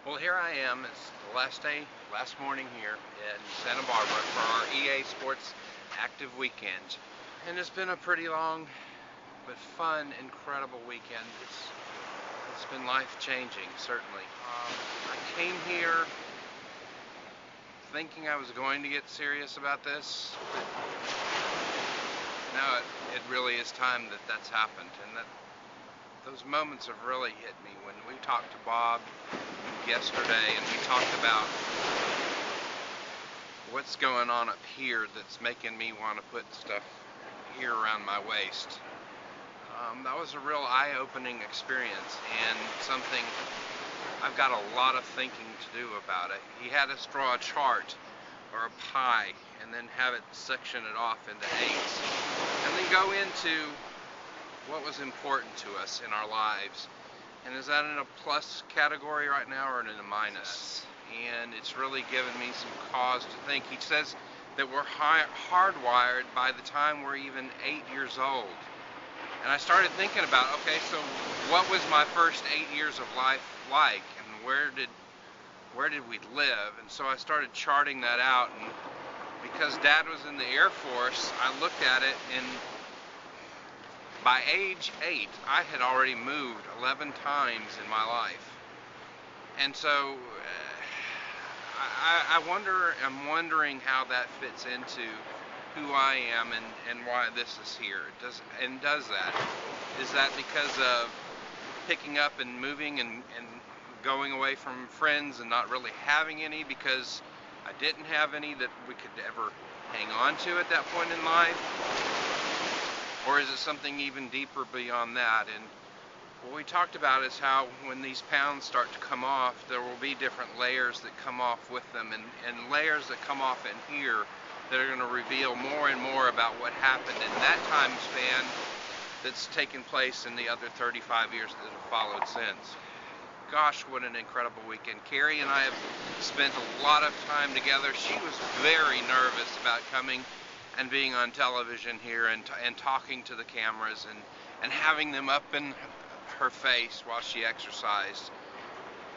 Well, here I am. It's the last morning here in Santa Barbara for our EA Sports Active Weekend. And it's been a pretty long but fun, incredible weekend. It's been life-changing, certainly. I came here thinking I was going to get serious about this, but now it really is time that that's happened, and that those moments have really hit me when we talked to Bob yesterday and we talked about what's going on up here that's making me want to put stuff here around my waist. That was a real eye-opening experience and something I've got a lot of thinking to do about it. He had us draw a chart or a pie and then have it section it off into eights and then go into what was important to us in our lives. And is that in a plus category right now or in a minus? And it's really given me some cause to think. He says that we're hardwired by the time we're even 8 years old. And I started thinking about, okay, so what was my first 8 years of life like, and where did we live? And so I started charting that out, and because Dad was in the Air Force, I looked at it, and by age 8, I had already moved 11 times in my life. And so I'm wondering how that fits into who I am and why this is here. Does that? Is that because of picking up and moving and going away from friends and not really having any because I didn't have any that we could ever hang on to at that point in life? Or is it something even deeper beyond that? And what we talked about is how when these pounds start to come off, there will be different layers that come off with them, and layers that come off in here that are going to reveal more and more about what happened in that time span that's taken place in the other 35 years that have followed since. Gosh, what an incredible weekend. Carrie and I have spent a lot of time together. She was very nervous about coming and being on television here and talking to the cameras and having them up in her face while she exercised.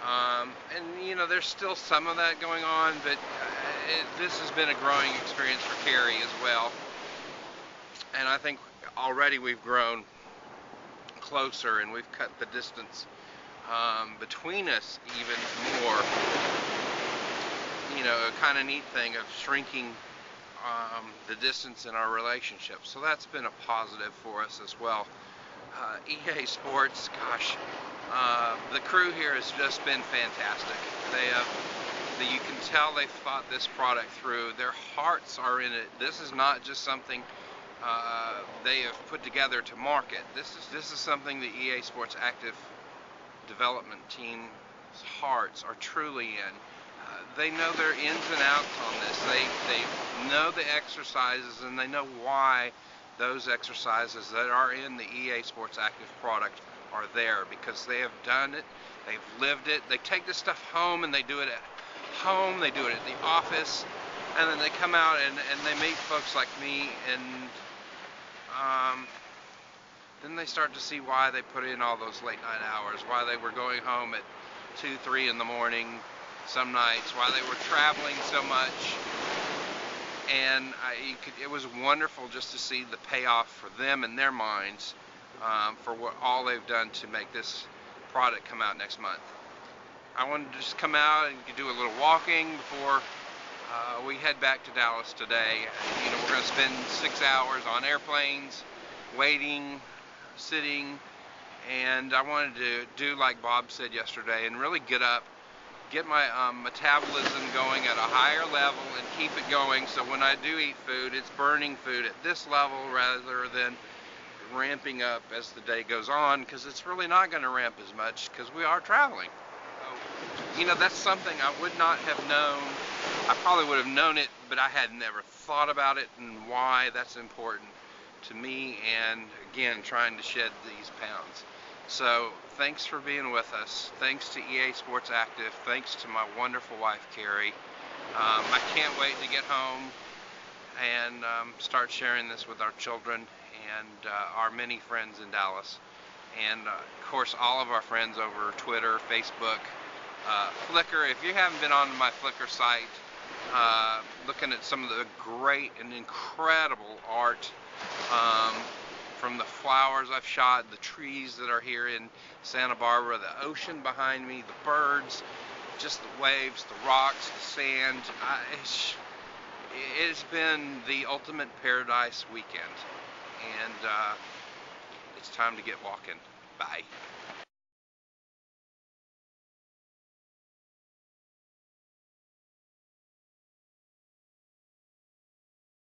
And you know, there's still some of that going on, but this has been a growing experience for Carrie as well. And I think already we've grown closer and we've cut the distance between us even more. You know, a kind of neat thing of shrinking the distance in our relationship. So that's been a positive for us as well. EA Sports, gosh, the crew here has just been fantastic. You can tell they've thought this product through. Their hearts are in it. This is not just something they have put together to market. This is something the EA Sports Active Development team's hearts are truly in. They know their ins and outs on this. They know the exercises and they know why those exercises that are in the EA Sports Active product are there, because they have done it, they've lived it. They take this stuff home and they do it at home, they do it at the office, and then they come out and they meet folks like me, and then they start to see why they put in all those late night hours, why they were going home at 2, 3 in the morning some nights, why they were traveling so much. And it was wonderful just to see the payoff for them in their minds for all they've done to make this product come out next month. I wanted to just come out and do a little walking before we head back to Dallas today. You know, we're going to spend 6 hours on airplanes, waiting, sitting, and I wanted to do like Bob said yesterday and really get up, get my metabolism going at a higher level and keep it going, so when I do eat food, it's burning food at this level rather than ramping up as the day goes on, because it's really not going to ramp as much because we are traveling. So, you know, that's something I would not have known. I probably would have known it, but I had never thought about it and why that's important to me, and again, trying to shed these pounds. So thanks for being with us. Thanks to EA Sports Active. Thanks to my wonderful wife, Carrie. I can't wait to get home and start sharing this with our children and our many friends in Dallas. And of course, all of our friends over Twitter, Facebook, Flickr. If you haven't been on my Flickr site, looking at some of the great and incredible art, from the flowers I've shot, the trees that are here in Santa Barbara, the ocean behind me, the birds, just the waves, the rocks, the sand. It's been the ultimate paradise weekend, and it's time to get walking. Bye.